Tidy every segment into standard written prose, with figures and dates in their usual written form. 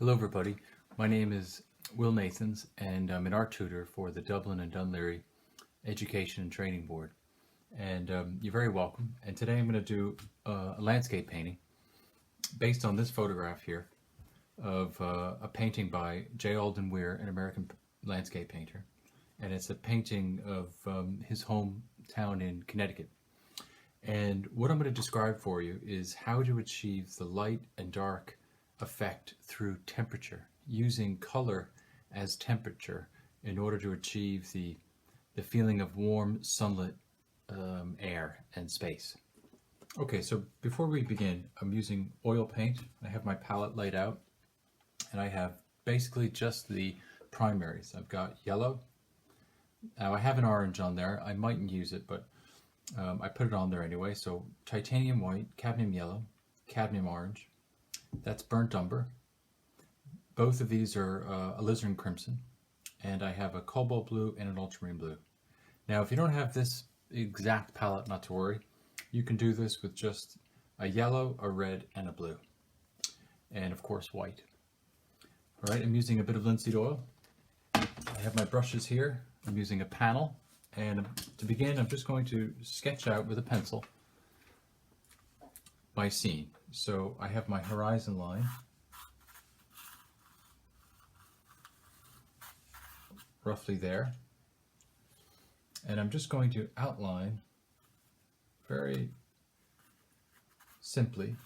Hello everybody, my name is Will Nathans and I'm an art tutor for the Dublin and Dún Laoghaire Education and Training Board, and you're very welcome. And today I'm going to do a landscape painting based on this photograph here of a painting by J. Alden Weir, an American landscape painter, and it's a painting of his hometown in Connecticut. And what I'm going to describe for you is how to achieve the light and dark effect through temperature, using color as temperature in order to achieve the feeling of warm sunlit air and space. Okay, so before we begin, I'm using oil paint. I have my palette laid out and I have basically just the primaries. I've got yellow. Now I have an orange on there. I mightn't use it, but I put it on there anyway. So titanium white, cadmium yellow, cadmium orange. That's burnt umber. Both of these are alizarin crimson, and I have a cobalt blue and an ultramarine blue. Now, if you don't have this exact palette, not to worry. You can do this with just a yellow, a red, and a blue, and of course white. All right, I'm using a bit of linseed oil. I have my brushes here. I'm using a panel, and to begin, I'm just going to sketch out with a pencil my scene. So I have my horizon line roughly there, and I'm just going to outline very simply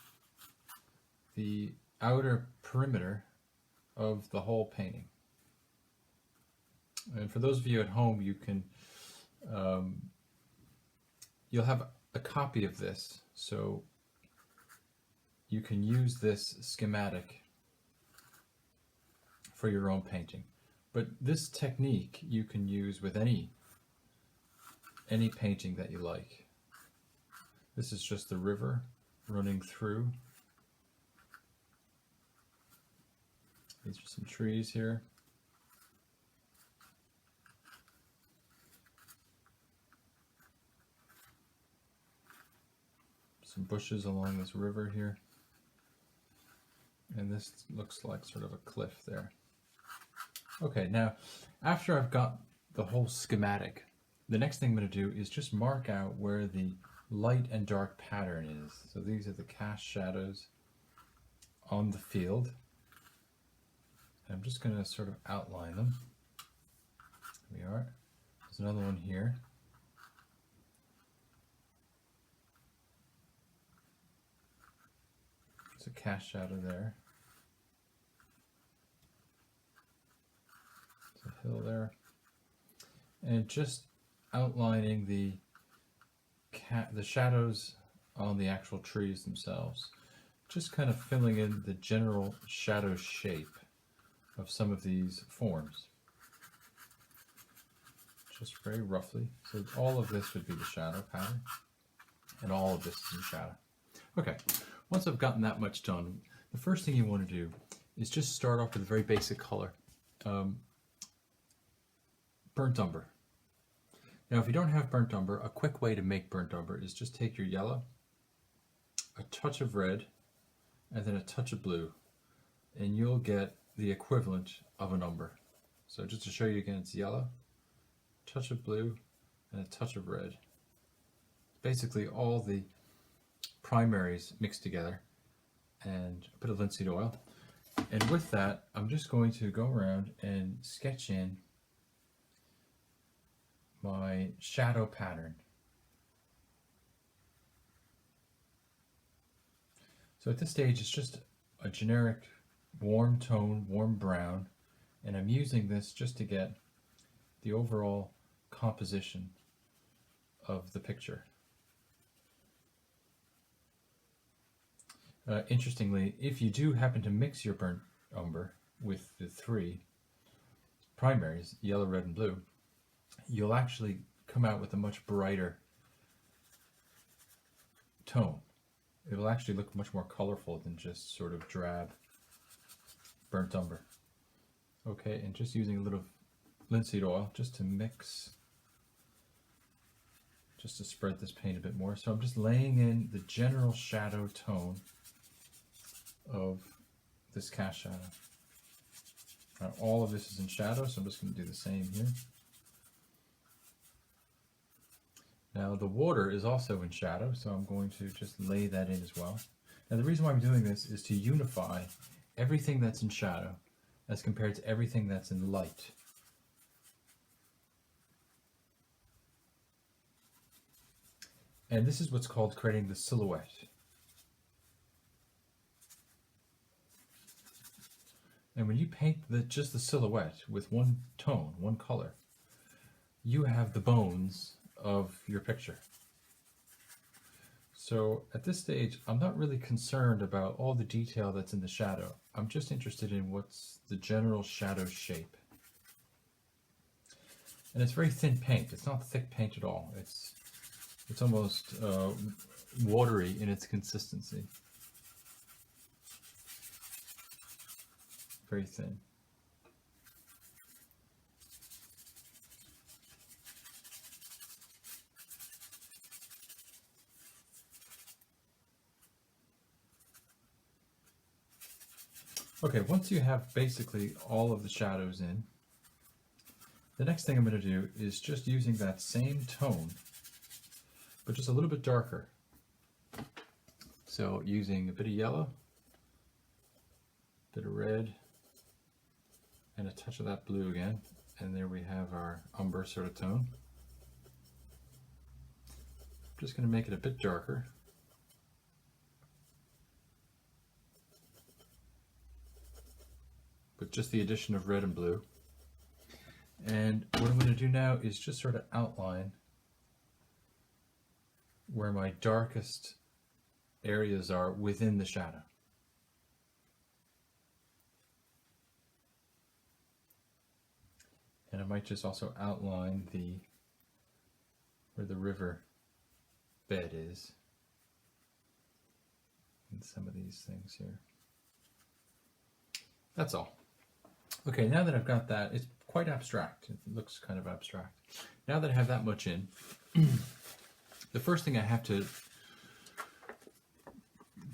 the outer perimeter of the whole painting. And for those of you at home, you can you'll have a copy of this, so you can use this schematic for your own painting. But this technique you can use with any painting that you like. This is just the river running through. These are some trees here. Some bushes along this river here. And this looks like sort of a cliff there. Okay, now after I've got the whole schematic, the next thing I'm going to do is just mark out where the light and dark pattern is. So these are the cast shadows on the field. And I'm just going to sort of outline them. Here we are. There's another one here. There's a cast shadow there. There's a hill there. And just outlining the shadows on the actual trees themselves. Just kind of filling in the general shadow shape of some of these forms. Just very roughly. So all of this would be the shadow pattern, and all of this is in shadow. Okay. Once I've gotten that much done, the first thing you want to do is just start off with a very basic color. Burnt umber. Now if you don't have burnt umber, a quick way to make burnt umber is just take your yellow, a touch of red, and then a touch of blue, and you'll get the equivalent of an umber. So just to show you again, it's yellow, touch of blue, and a touch of red. Basically all the primaries mixed together, and a bit of linseed oil. And with that, I'm just going to go around and sketch in my shadow pattern. So at this stage, it's just a generic warm tone, warm brown, and I'm using this just to get the overall composition of the picture. Interestingly, if you do happen to mix your burnt umber with the three primaries, yellow, red, and blue, you'll actually come out with a much brighter tone. It'll actually look much more colorful than just sort of drab burnt umber. Okay, and just using a little linseed oil just to mix, just to spread this paint a bit more. So I'm just laying in the general shadow tone of this cast shadow. Now, all of this is in shadow, so I'm just going to do the same here. Now the water is also in shadow, so I'm going to just lay that in as well. Now the reason why I'm doing this is to unify everything that's in shadow as compared to everything that's in light. And this is what's called creating the silhouette. And when you paint just the silhouette with one tone, one color, you have the bones of your picture. So at this stage, I'm not really concerned about all the detail that's in the shadow. I'm just interested in what's the general shadow shape. And it's very thin paint. It's not thick paint at all. It's almost watery in its consistency. Very thin. Okay, once you have basically all of the shadows in, the next thing I'm going to do is just using that same tone, but just a little bit darker. So using a bit of yellow, a bit of red, and a touch of that blue again, and there we have our umber sort of tone. I'm just going to make it a bit darker. With just the addition of red and blue. And what I'm going to do now is just sort of outline where my darkest areas are within the shadow. And I might just also outline where the river bed is and some of these things here. That's all. Okay, now that I've got that, it's quite abstract. It looks kind of abstract. Now that I have that much in, the first thing I have to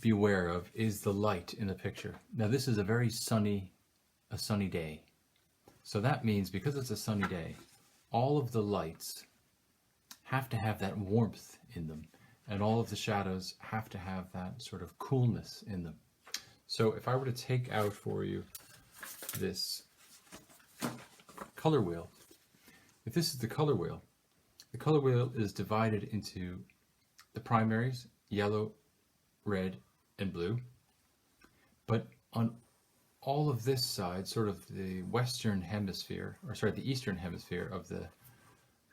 be aware of is the light in the picture. Now this is a very sunny day. So that means because it's a sunny day, all of the lights have to have that warmth in them, and all of the shadows have to have that sort of coolness in them. So if I were to take out for you this color wheel, if this is the color wheel is divided into the primaries, yellow, red, and blue. But on all of this side, sort of the western hemisphere, or sorry, the eastern hemisphere of the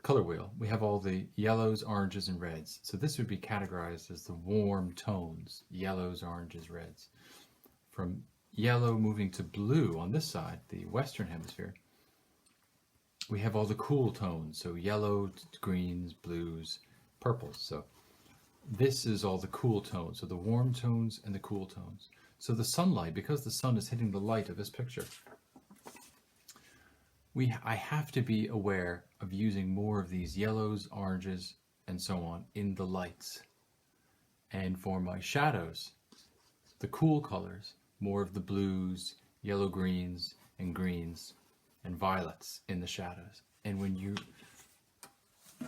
color wheel, we have all the yellows, oranges, and reds. So this would be categorized as the warm tones, yellows, oranges, reds. From yellow moving to blue on this side, the western hemisphere, we have all the cool tones, so yellow, greens, blues, purples. So this is all the cool tones, so the warm tones and the cool tones. So the sunlight, because the sun is hitting the light of this picture, I have to be aware of using more of these yellows, oranges, and so on in the lights. And for my shadows, the cool colors, more of the blues, yellow greens, and greens, and violets in the shadows. And when you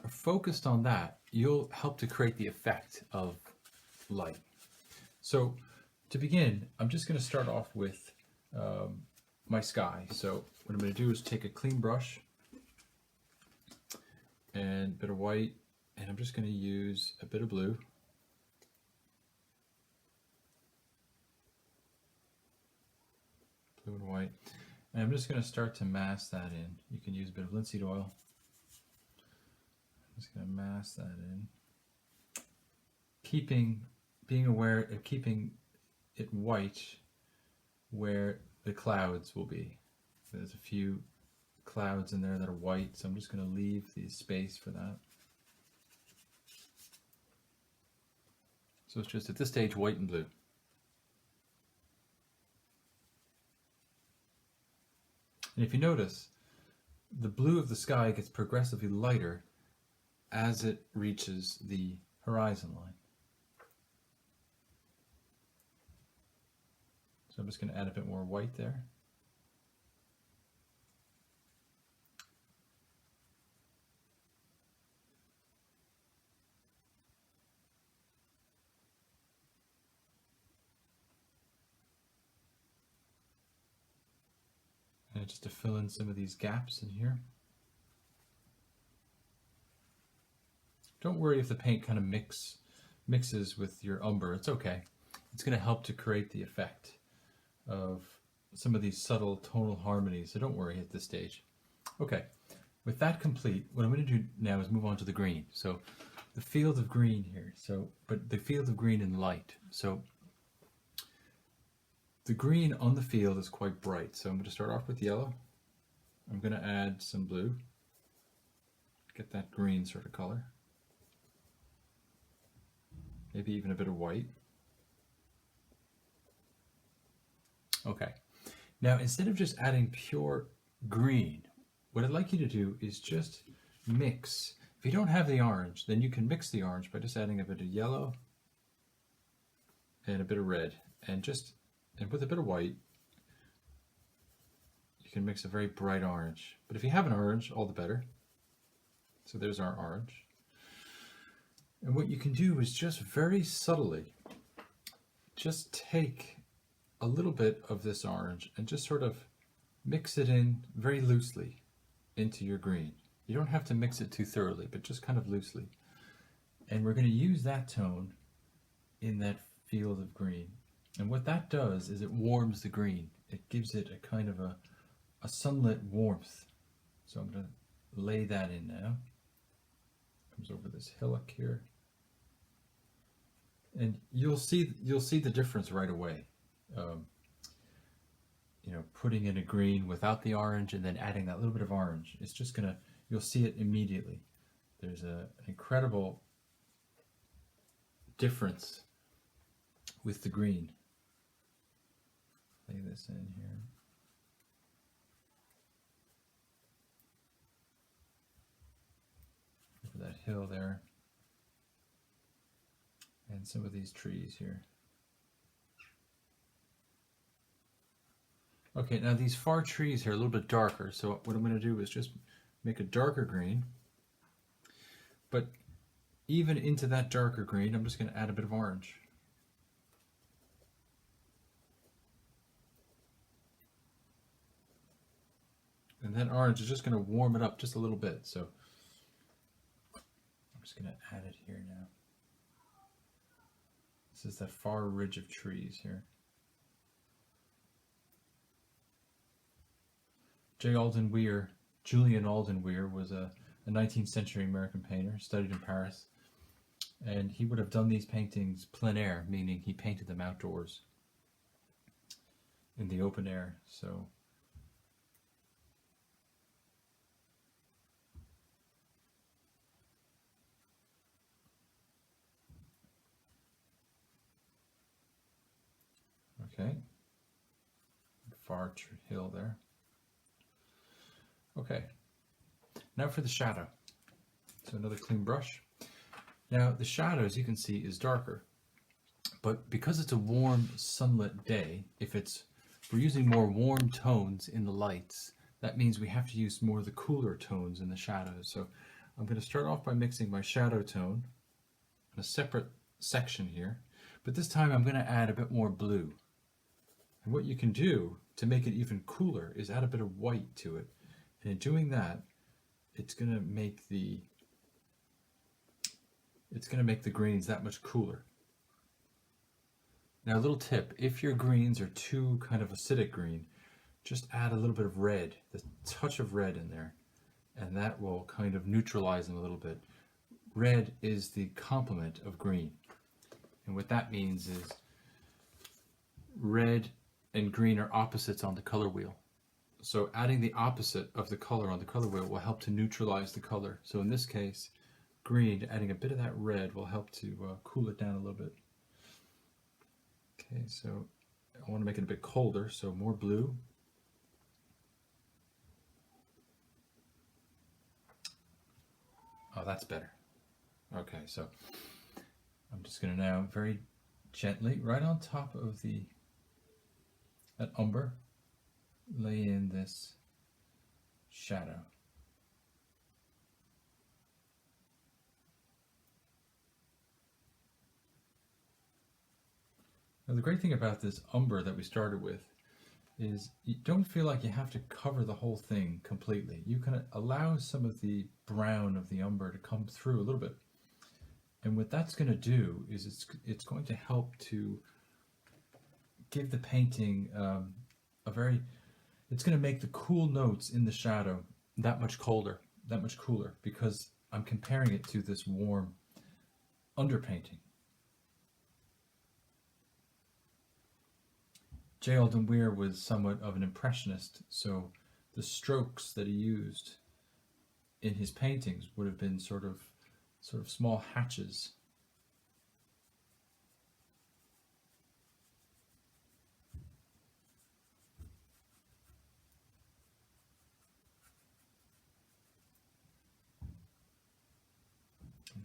are focused on that, you'll help to create the effect of light. So to begin, I'm just going to start off with my sky. So what I'm going to do is take a clean brush and a bit of white, and I'm just going to use a bit of blue. Blue and white. And I'm just going to start to mask that in. You can use a bit of linseed oil. I'm just going to mask that in. Being aware of keeping it white where the clouds will be. There's a few clouds in there that are white, so I'm just going to leave the space for that. So it's just at this stage white and blue. And if you notice, the blue of the sky gets progressively lighter as it reaches the horizon line. So I'm just going to add a bit more white there. just to fill in some of these gaps in here. Don't worry if the paint kind of mixes with your umber. It's okay. It's going to help to create the effect of some of these subtle tonal harmonies, so don't worry at this stage. Okay, with that complete, what I'm going to do now is move on to the green. So the field of green here, but the field of green in light. So the green on the field is quite bright, so I'm going to start off with yellow. I'm going to add some blue, get that green sort of color. Maybe even a bit of white. Okay, now instead of just adding pure green, what I'd like you to do is just mix. If you don't have the orange, then you can mix the orange by just adding a bit of yellow and a bit of red, and with a bit of white, you can mix a very bright orange. But if you have an orange, all the better. So there's our orange. And what you can do is just very subtly, just take a little bit of this orange and just sort of mix it in very loosely into your green. You don't have to mix it too thoroughly, but just kind of loosely. And we're going to use that tone in that field of green. And what that does is it warms the green. It gives it a kind of a sunlit warmth. So I'm going to lay that in now. Comes over this hillock here. And you'll see the difference right away. Putting in a green without the orange and then adding that little bit of orange. It's just you'll see it immediately. There's an incredible difference with the green. Lay this in here. Over that hill there. And some of these trees here. Okay, now these far trees here are a little bit darker, so what I'm going to do is just make a darker green. But even into that darker green, I'm just going to add a bit of orange. And that orange is just going to warm it up just a little bit, so I'm just going to add it here now. This is that far ridge of trees here. Julian Alden Weir was a 19th century American painter, studied in Paris, and he would have done these paintings plein air, meaning he painted them outdoors in the open air. So okay, far hill there. Okay, now for the shadow. So another clean brush. Now the shadow, as you can see, is darker, but because it's a warm sunlit day, we're using more warm tones in the lights, that means we have to use more of the cooler tones in the shadows. So I'm going to start off by mixing my shadow tone in a separate section here, but this time I'm going to add a bit more blue. And what you can do to make it even cooler is add a bit of white to it. And in doing that, it's going to make the greens that much cooler. Now a little tip, if your greens are too kind of acidic green, just add a little bit of red, the touch of red in there, and that will kind of neutralize them a little bit. Red is the complement of green. And what that means is red and green are opposites on the color wheel. So adding the opposite of the color on the color wheel will help to neutralize the color. So in this case, green, adding a bit of that red will help to cool it down a little bit. Okay, so I want to make it a bit colder, so more blue. Oh, that's better. Okay, so I'm just going to now very gently, right on top of that umber, lay in this shadow. Now the great thing about this umber that we started with is you don't feel like you have to cover the whole thing completely. You can allow some of the brown of the umber to come through a little bit. And what that's going to do is it's going to help to give the painting it's going to make the cool notes in the shadow that much cooler, because I'm comparing it to this warm underpainting. J. Alden Weir was somewhat of an impressionist, so the strokes that he used in his paintings would have been sort of small hatches.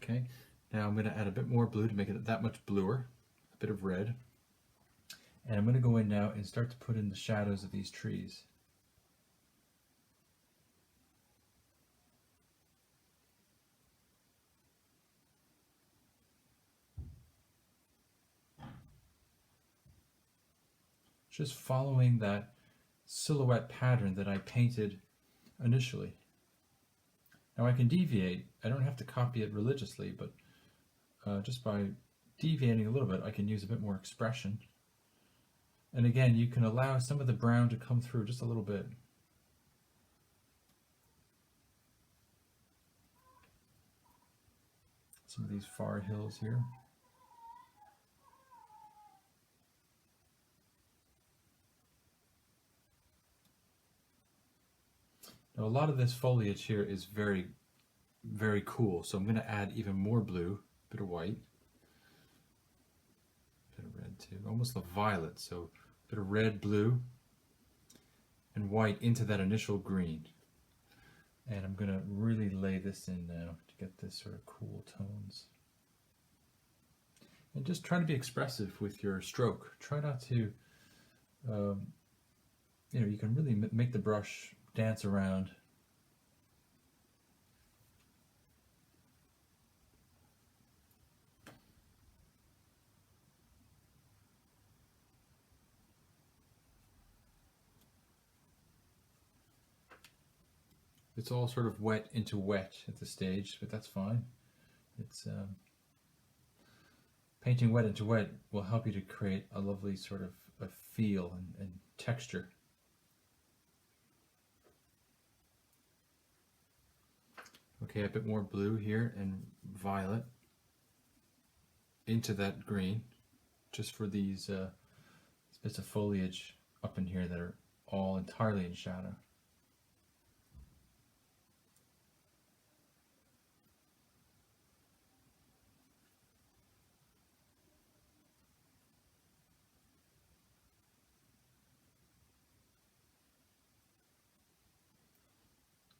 Okay, now I'm going to add a bit more blue to make it that much bluer, a bit of red. And I'm going to go in now and start to put in the shadows of these trees. Just following that silhouette pattern that I painted initially. Now I can deviate. I don't have to copy it religiously, but just by deviating a little bit, I can use a bit more expression. And again, you can allow some of the brown to come through just a little bit. Some of these far hills here. Now a lot of this foliage here is very, very cool, so I'm going to add even more blue, a bit of white, a bit of red too, almost a violet, so a bit of red, blue, and white into that initial green. And I'm going to really lay this in now to get this sort of cool tones. And just try to be expressive with your stroke. Try not to, you can really make the brush dance around. It's all sort of wet into wet at this stage, but that's fine. It's painting wet into wet will help you to create a lovely sort of a feel and texture. Okay, a bit more blue here and violet into that green, just for these bits of foliage up in here that are all entirely in shadow.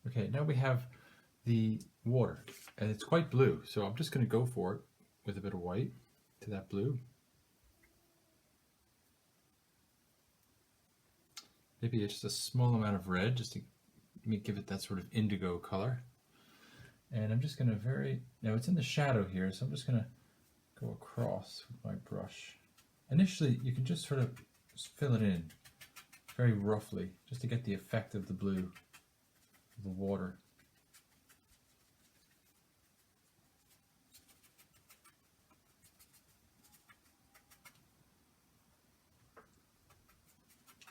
Okay, now we have the water, and it's quite blue, so I'm just going to go for it with a bit of white to that blue. Maybe just a small amount of red, just to give it that sort of indigo color. And I'm just going to now it's in the shadow here, so I'm just going to go across with my brush. Initially, you can just sort of fill it in very roughly, just to get the effect of the blue, of the water.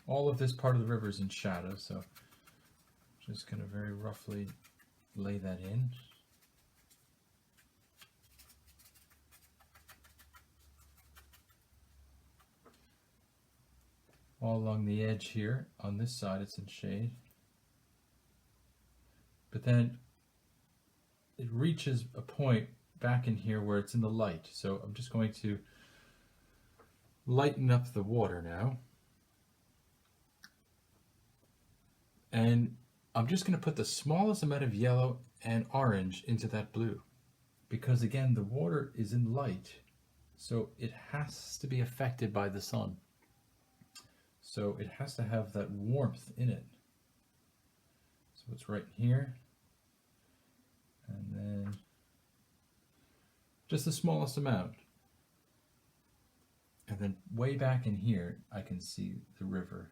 All of this part of the river is in shadow, so I'm just going to very roughly lay that in. All along the edge here, on this side it's in shade. But then it reaches a point back in here where it's in the light. So I'm just going to lighten up the water now. And I'm just going to put the smallest amount of yellow and orange into that blue. Because again, the water is in light, so it has to be affected by the sun. So it has to have that warmth in it. So it's right here. And then just the smallest amount. And then way back in here, I can see the river.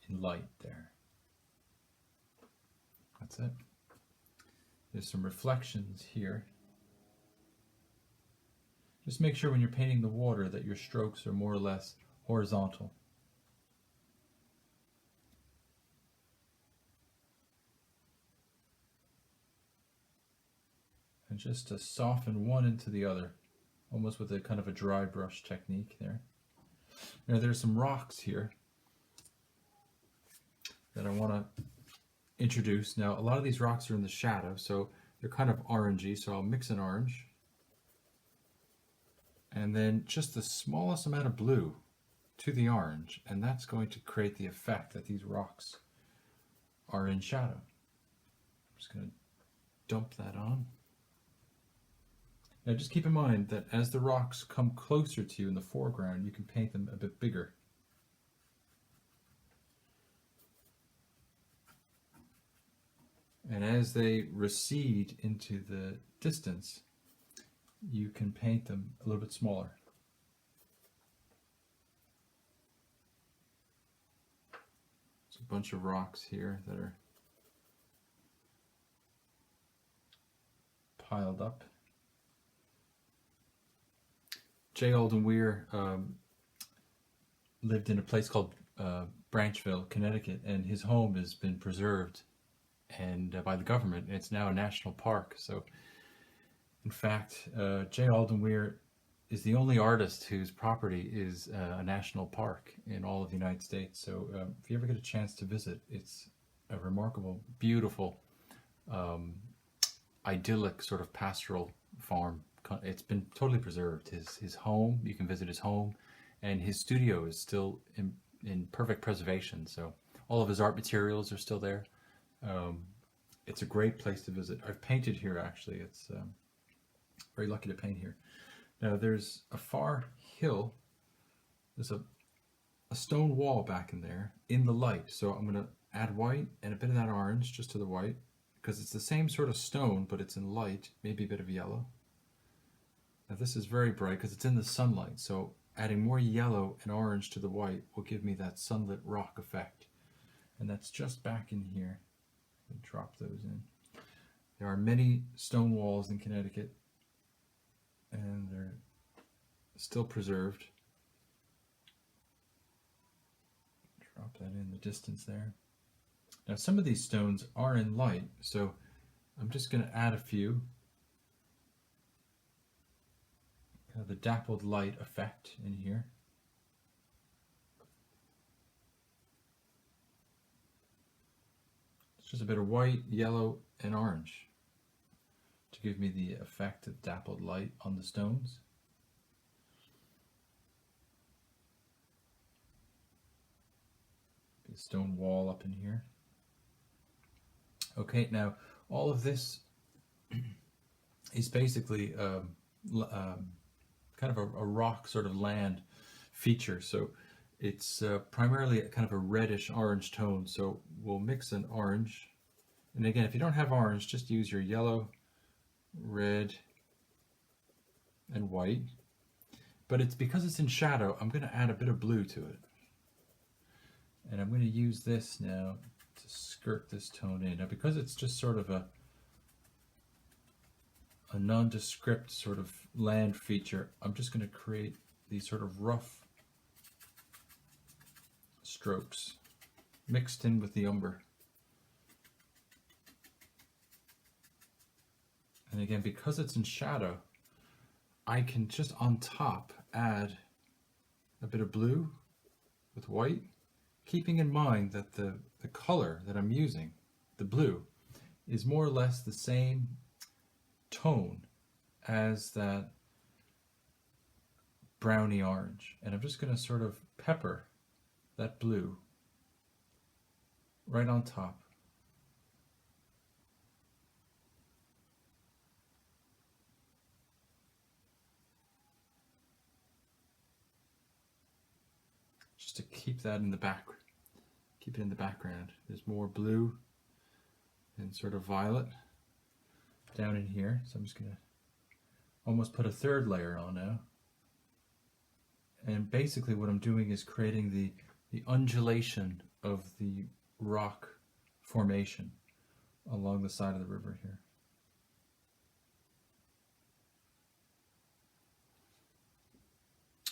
in light there. That's it. There's some reflections here. Just make sure when you're painting the water that your strokes are more or less horizontal. And just to soften one into the other, almost with a kind of a dry brush technique there. Now there's some rocks here that I want to introduce. Now a lot of these rocks are in the shadow, so they're kind of orangey, so I'll mix an orange. And then just the smallest amount of blue to the orange, and that's going to create the effect that these rocks are in shadow. I'm just going to dump that on. Now just keep in mind that as the rocks come closer to you in the foreground, you can paint them a bit bigger. And as they recede into the distance, you can paint them a little bit smaller. There's a bunch of rocks here that are piled up. J. Alden Weir lived in a place called Branchville, Connecticut, and his home has been preserved and by the government. It's now a national park. So, in fact, J. Alden Weir is the only artist whose property is a national park in all of the United States. So, if you ever get a chance to visit, it's a remarkable, beautiful, idyllic sort of pastoral farm. It's been totally preserved. His home, you can visit his home, and his studio is still in perfect preservation. So all of his art materials are still there. It's a great place to visit. I've painted here actually. It's very lucky to paint here. Now there's a far hill. There's a stone wall back in there in the light. So I'm going to add white and a bit of that orange just to the white, because it's the same sort of stone, but it's in light, maybe a bit of yellow. Now this is very bright because it's in the sunlight, so adding more yellow and orange to the white will give me that sunlit rock effect. And that's just back in here. I'll drop those in. There are many stone walls in Connecticut, and they're still preserved. Drop that in the distance there. Now some of these stones are in light, so I'm just going to add a few. Kind of the dappled light effect in here. It's just a bit of white, yellow, and orange to give me the effect of dappled light on the stones. The stone wall up in here. Okay, now all of this is basically kind of a rock sort of land feature. So it's primarily a kind of a reddish orange tone. So we'll mix an orange. And again, if you don't have orange, just use your yellow, red, and white. But it's because it's in shadow, I'm going to add a bit of blue to it. And I'm going to use this now to skirt this tone in. Now because it's just sort of a nondescript sort of land feature, I'm just going to create these sort of rough strokes mixed in with the umber. And again, because it's in shadow, I can just on top add a bit of blue with white, keeping in mind that the color that I'm using, the blue, is more or less the same tone as that browny orange. And I'm just going to sort of pepper that blue right on top. Just to keep that in the back, keep it in the background. There's more blue and sort of violet down in here. So I'm just going to almost put a third layer on now. And basically what I'm doing is creating the undulation of the rock formation along the side of the river here.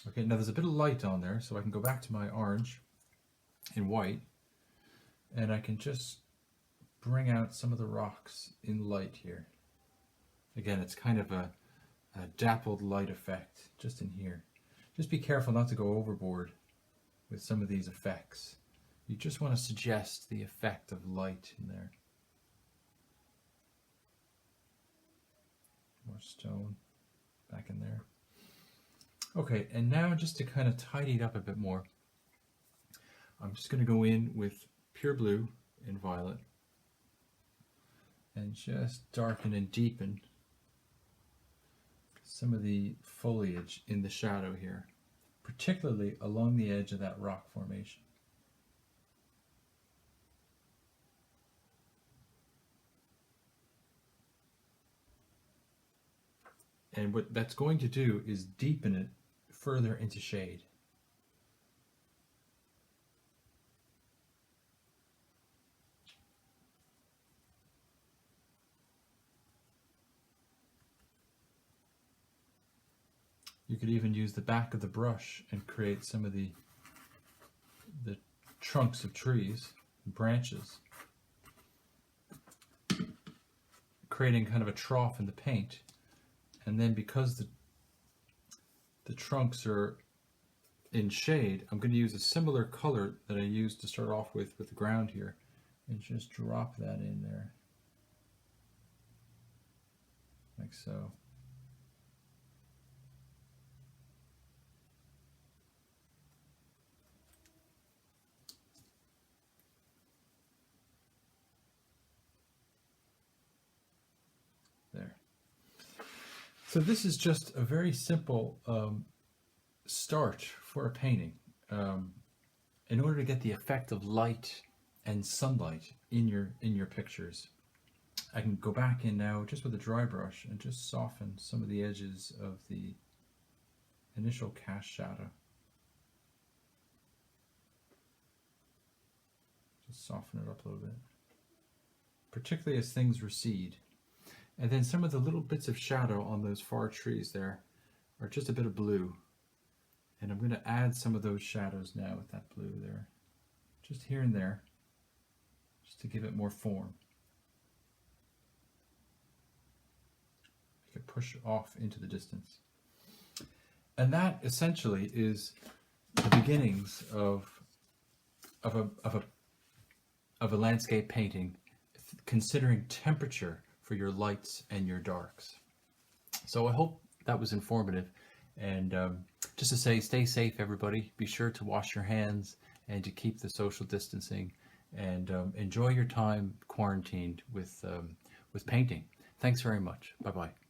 Okay, now there's a bit of light on there, so I can go back to my orange and white, and I can just bring out some of the rocks in light here. Again, it's kind of a dappled light effect just in here. Just be careful not to go overboard with some of these effects. You just want to suggest the effect of light in there. More stone back in there. Okay, and now just to kind of tidy it up a bit more, I'm just going to go in with pure blue and violet and just darken and deepen some of the foliage in the shadow here, particularly along the edge of that rock formation. And what that's going to do is deepen it further into shade. You could even use the back of the brush and create some of the trunks of trees, branches, creating kind of a trough in the paint. And then because the trunks are in shade, I'm going to use a similar color that I used to start off with the ground here, and just drop that in there, like so. There. So this is just a very simple start for a painting. In order to get the effect of light and sunlight in your pictures, I can go back in now just with a dry brush and just soften some of the edges of the initial cast shadow. Just soften it up a little bit, particularly as things recede. And then some of the little bits of shadow on those far trees there are just a bit of blue. And I'm going to add some of those shadows now with that blue there, just here and there, just to give it more form. I could push off into the distance. And that essentially is the beginnings of a landscape painting, considering temperature for your lights and your darks. So I hope that was informative, and just to say, stay safe everybody, be sure to wash your hands and to keep the social distancing, and enjoy your time quarantined with painting. Thanks very much. Bye bye.